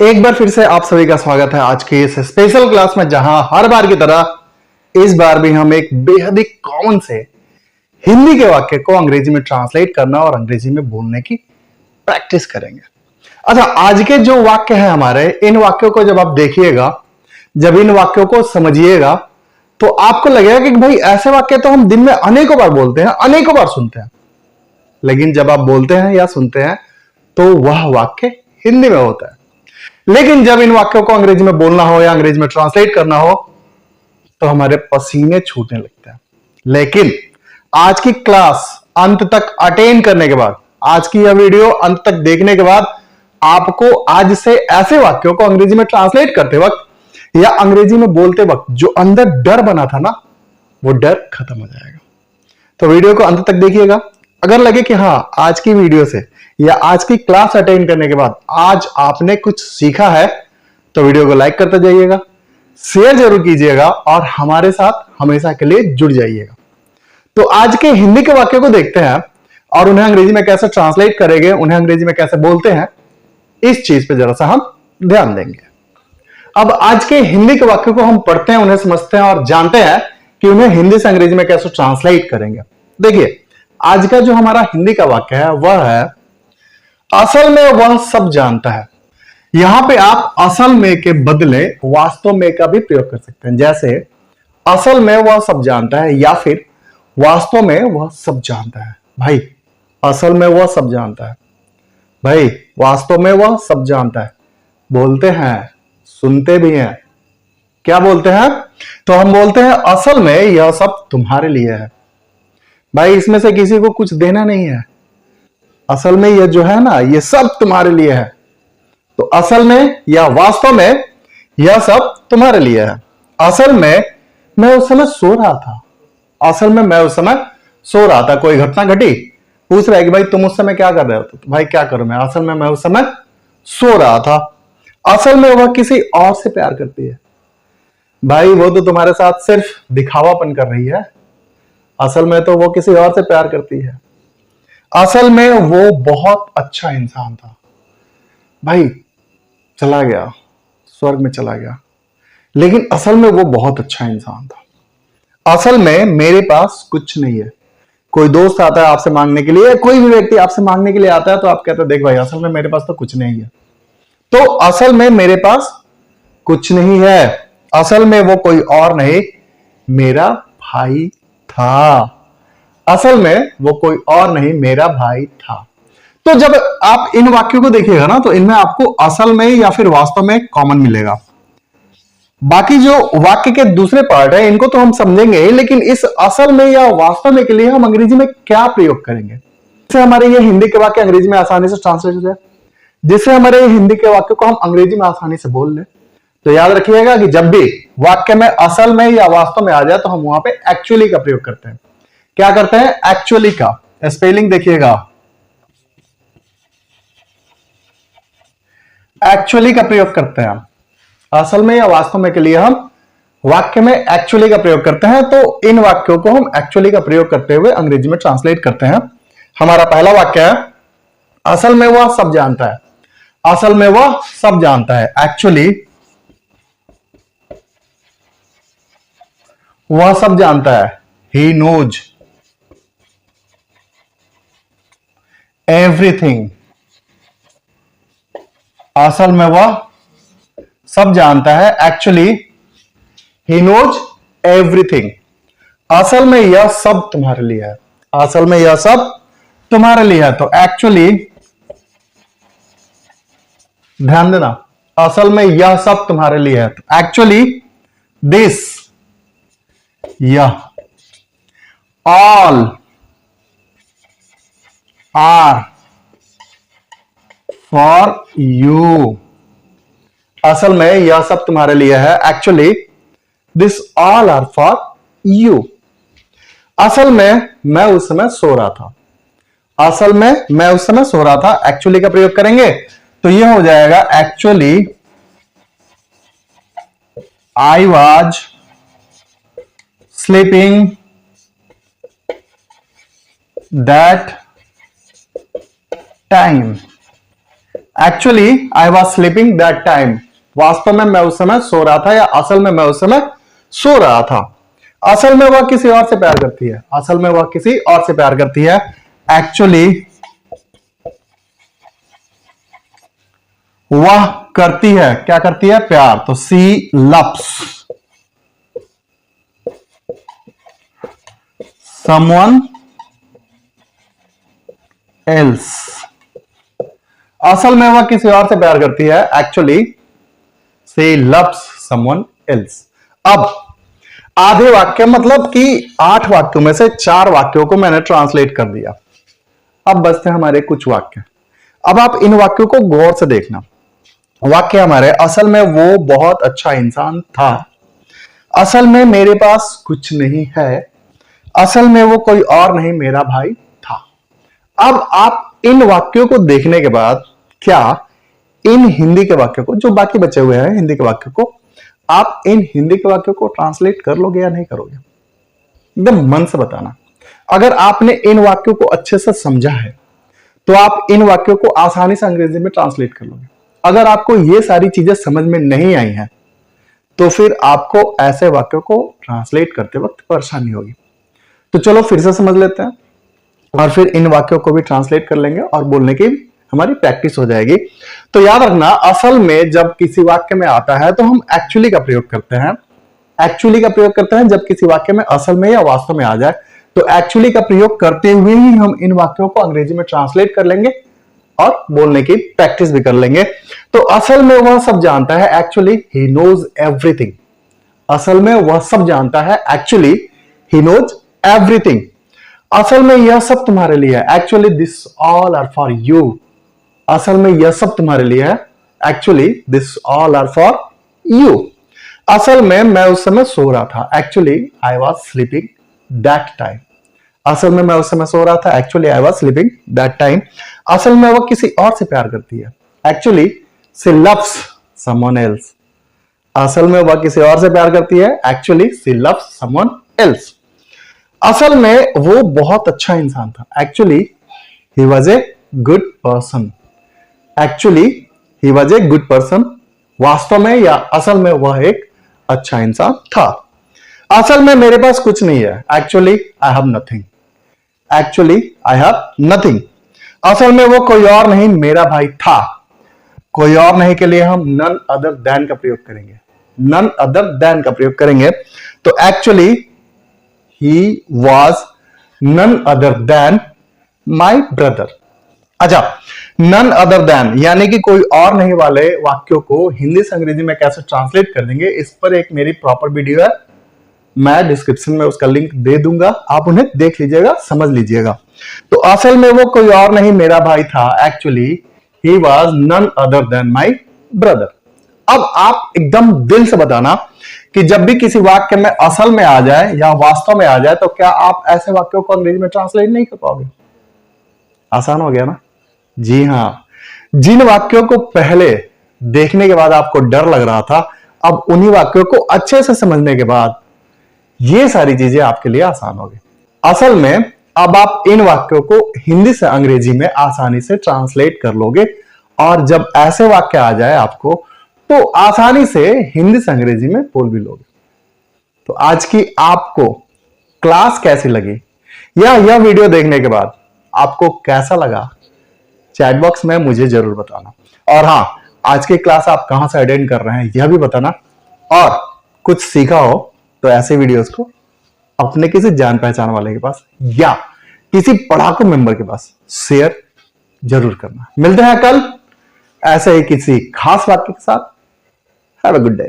एक बार फिर से आप सभी का स्वागत है आज की इस स्पेशल क्लास में, जहां हर बार की तरह इस बार भी हम एक बेहद ही कॉमन से हिंदी के वाक्य को अंग्रेजी में ट्रांसलेट करना और अंग्रेजी में बोलने की प्रैक्टिस करेंगे। अच्छा, आज के जो वाक्य हैं हमारे, इन वाक्यों को जब आप देखिएगा, जब इन वाक्यों को समझिएगा, तो आपको लगेगा कि भाई ऐसे वाक्य तो हम दिन में अनेकों बार बोलते हैं, अनेकों बार सुनते हैं, लेकिन जब आप बोलते हैं या सुनते हैं तो वह वाक्य हिंदी में होता है। लेकिन जब इन वाक्यों को अंग्रेजी में बोलना हो या अंग्रेजी में ट्रांसलेट करना हो तो हमारे पसीने छूटने लगते हैं। लेकिन आज की क्लास अंत तक अटेंड करने के बाद, आज की यह वीडियो अंत तक देखने के बाद, आपको आज से ऐसे वाक्यों को अंग्रेजी में ट्रांसलेट करते वक्त या अंग्रेजी में बोलते वक्त जो अंदर डर बना था ना, वो डर खत्म हो जाएगा। तो वीडियो को अंत तक देखिएगा। अगर लगे कि हाँ, आज की वीडियो से या आज की क्लास अटेंड करने के बाद आज आपने कुछ सीखा है, तो वीडियो को लाइक करते जाइएगा, शेयर जरूर कीजिएगा और हमारे साथ हमेशा के लिए जुड़ जाइएगा। तो आज के हिंदी के वाक्यों को देखते हैं और उन्हें अंग्रेजी में कैसे ट्रांसलेट करेंगे, उन्हें अंग्रेजी में कैसे बोलते हैं, इस चीज पे जरा सा हम ध्यान देंगे। अब आज के हिंदी के वाक्यों को हम पढ़ते हैं, उन्हें समझते हैं और जानते हैं कि उन्हें हिंदी से अंग्रेजी में कैसे ट्रांसलेट करेंगे। देखिए, आज का जो हमारा हिंदी का वाक्य है वह है, असल में वह सब जानता है। यहां पे आप असल में के बदले वास्तव में का भी प्रयोग कर सकते हैं। जैसे असल में वह सब जानता है या फिर वास्तव में वह सब जानता है। भाई, असल में वह सब जानता है, भाई वास्तव में वह सब जानता है। बोलते हैं, सुनते भी हैं। क्या बोलते हैं? तो हम बोलते हैं असल में यह सब तुम्हारे लिए है। भाई, इसमें से किसी को कुछ देना नहीं है। असल में यह जो है ना, ये सब तुम्हारे लिए है। तो असल में या वास्तव में यह सब तुम्हारे लिए है। असल में मैं उस समय सो रहा था। असल में मैं उस समय सो रहा था। कोई घटना घटी, पूछ रहा है कि भाई तुम उस समय क्या कर रहे हो? तो भाई क्या करूं मैं? असल में मैं उस समय सो रहा था। असल में वह किसी और से प्यार करती है। भाई, वो तो तुम्हारे साथ सिर्फ दिखावापन कर रही है। असल में तो वो किसी और से प्यार करती है। असल में वो बहुत अच्छा इंसान था। भाई, चला गया, स्वर्ग में चला गया, लेकिन असल में वो बहुत अच्छा इंसान था। असल में मेरे पास कुछ नहीं है। कोई दोस्त आता है आपसे मांगने के लिए, कोई भी व्यक्ति आपसे मांगने के लिए आता है, तो आप कहते हैं देख भाई, असल में मेरे पास तो कुछ नहीं है। तो असल में मेरे पास कुछ नहीं है। असल में वो कोई और नहीं, मेरा भाई था। असल में वो कोई और नहीं, मेरा भाई था। तो जब आप इन वाक्यों को देखिएगा ना, तो इनमें आपको असल में या फिर वास्तव में कॉमन मिलेगा। बाकी जो वाक्य के दूसरे पार्ट है, इनको तो हम समझेंगे, लेकिन इस असल में या वास्तव में के लिए हम अंग्रेजी में क्या प्रयोग करेंगे, जिससे हमारे ये हिंदी के वाक्य अंग्रेजी में आसानी से ट्रांसलेट हो जाए, जिससे हमारे हिंदी के वाक्य को हम अंग्रेजी में आसानी से बोल लें। तो याद रखिएगा कि जब भी वाक्य में असल में या वास्तव में आ जाए, तो हम वहां पे एक्चुअली का प्रयोग करते हैं। क्या करते हैं? एक्चुअली का स्पेलिंग देखिएगा, एक्चुअली का प्रयोग करते हैं। असल में या वास्तव में के लिए हम वाक्य में एक्चुअली का प्रयोग करते हैं। तो इन वाक्यों को हम एक्चुअली का प्रयोग करते हुए अंग्रेजी में ट्रांसलेट करते हैं। हमारा पहला वाक्य है, असल में वह सब जानता है। असल में वह सब जानता है। एक्चुअली वह सब जानता है। He knows everything. असल में वह सब जानता है। Actually he knows everything. असल में यह सब तुम्हारे लिए है। असल में यह सब तुम्हारे लिए है। तो एक्चुअली, ध्यान देना, असल में यह सब तुम्हारे लिए है। तो एक्चुअली दिस, यह, ऑल आर फॉर यू। असल में यह सब तुम्हारे लिए है। Actually this all are for you. असल में मैं उस समय सो रहा था। असल में मैं उस समय सो रहा था। एक्चुअली का प्रयोग करेंगे तो यह हो जाएगा, actually I was sleeping that time. Actually I was sleeping that time, वास्तव में मैं उस समय सो रहा था, या असल में मैं उस समय सो रहा था। असल में वह किसी और से प्यार करती है, असल में वह किसी और से प्यार करती है। एक्चुअली वह करती है, क्या करती है? प्यार। तो सी लव्स समवन एल्स। असल में वह किसी और से प्यार करती है। Actually see loves someone else. अब आधे वाक्य, मतलब कि 8 वाक्यों में से 4 वाक्यों को मैंने ट्रांसलेट कर दिया। अब बचते हमारे कुछ वाक्य। अब आप इन वाक्यों को गौर से देखना। वाक्य हमारे, असल में वो बहुत अच्छा इंसान था, असल में मेरे पास कुछ नहीं है, असल में वो कोई और नहीं मेरा भाई था। अब आप इन वाक्यों को देखने के बाद क्या इन हिंदी के वाक्यों को, जो बाकी बचे हुए हैं हिंदी के वाक्यों को, आप इन हिंदी के वाक्यों को ट्रांसलेट कर लोगे या नहीं करोगे? एकदम मन से बताना। अगर आपने इन वाक्यों को अच्छे से समझा है तो आप इन वाक्यों को आसानी से अंग्रेजी में ट्रांसलेट कर लोगे। अगर आपको ये सारी चीजें समझ में नहीं आई हैं तो फिर आपको ऐसे वाक्यों को ट्रांसलेट करते वक्त परेशानी होगी। तो चलो फिर से समझ लेते हैं और फिर इन वाक्यों को भी ट्रांसलेट कर लेंगे और बोलने की हमारी प्रैक्टिस हो जाएगी। तो याद रखना, असल में जब किसी वाक्य में आता है तो हम एक्चुअली का प्रयोग करते हैं। एक्चुअली का प्रयोग करते हैं जब किसी वाक्य में असल में या वास्तव में आ जाए, तो एक्चुअली का प्रयोग करते हुए ही हम इन वाक्यों को अंग्रेजी में ट्रांसलेट कर लेंगे और बोलने की प्रैक्टिस भी कर लेंगे। तो असल में वह सब जानता है, एक्चुअली ही नोज एवरीथिंग। असल में वह सब जानता है, एक्चुअली ही नोज एवरीथिंग। असल में यह सब तुम्हारे लिए है, actually this all are for you. असल में यह सब तुम्हारे लिए है, actually this all are for you. असल में मैं उस समय सो रहा था, actually I was sleeping that time. असल में मैं उस समय सो रहा था, actually I was sleeping that time. असल में वह किसी और से प्यार करती है, actually she loves someone else. असल में वह किसी और से प्यार करती है, actually she loves someone else. असल में वो बहुत अच्छा इंसान था, actually he was a good person. Actually he was a good person. वास्तव में या असल में वह एक अच्छा इंसान था। असल में मेरे पास कुछ नहीं है, actually I have nothing. Actually I have nothing. असल में वो कोई और नहीं मेरा भाई था। कोई और नहीं के लिए हम नन अदर देन का प्रयोग करेंगे, नन अदर देन का प्रयोग करेंगे। तो actually he was none other than my brother. अच्छा, नन अदर देन यानी कि कोई और नहीं वाले वाक्यों को हिंदी से अंग्रेजी में कैसे ट्रांसलेट कर देंगे, इस पर एक मेरी प्रॉपर वीडियो है, मैं डिस्क्रिप्शन में उसका लिंक दे दूंगा, आप उन्हें देख लीजिएगा, समझ लीजिएगा। तो असल में वो कोई और नहीं मेरा भाई था, actually he was none other than my brother. अब आप एकदम दिल से बताना कि जब भी किसी वाक्य में असल में आ जाए या वास्तव में आ जाए तो क्या आप ऐसे वाक्यों को अंग्रेजी में ट्रांसलेट नहीं कर पाओगे? आसान हो गया ना? जी हां। जिन वाक्यों को पहले देखने के बाद आपको डर लग रहा था, अब उन्हीं वाक्यों को अच्छे से समझने के बाद ये सारी चीजें आपके लिए आसान हो गई। असल में अब आप इन वाक्यों को हिंदी से अंग्रेजी में आसानी से ट्रांसलेट कर लोगे और जब ऐसे वाक्य आ जाए आपको तो आसानी से हिंदी से अंग्रेजी में बोल भी लोगे। तो आज की आपको क्लास कैसी लगी या यह वीडियो देखने के बाद आपको कैसा लगा, चैट बॉक्स में मुझे जरूर बताना। और हां, आज की क्लास आप कहां से अटेंड कर रहे हैं यह भी बताना। और कुछ सीखा हो तो ऐसे वीडियोस को अपने किसी जान पहचान वाले के पास या किसी पढ़ाकू मेंबर के पास शेयर जरूर करना। मिलते हैं कल ऐसे ही किसी खास वाक्य के साथ। Have a good day.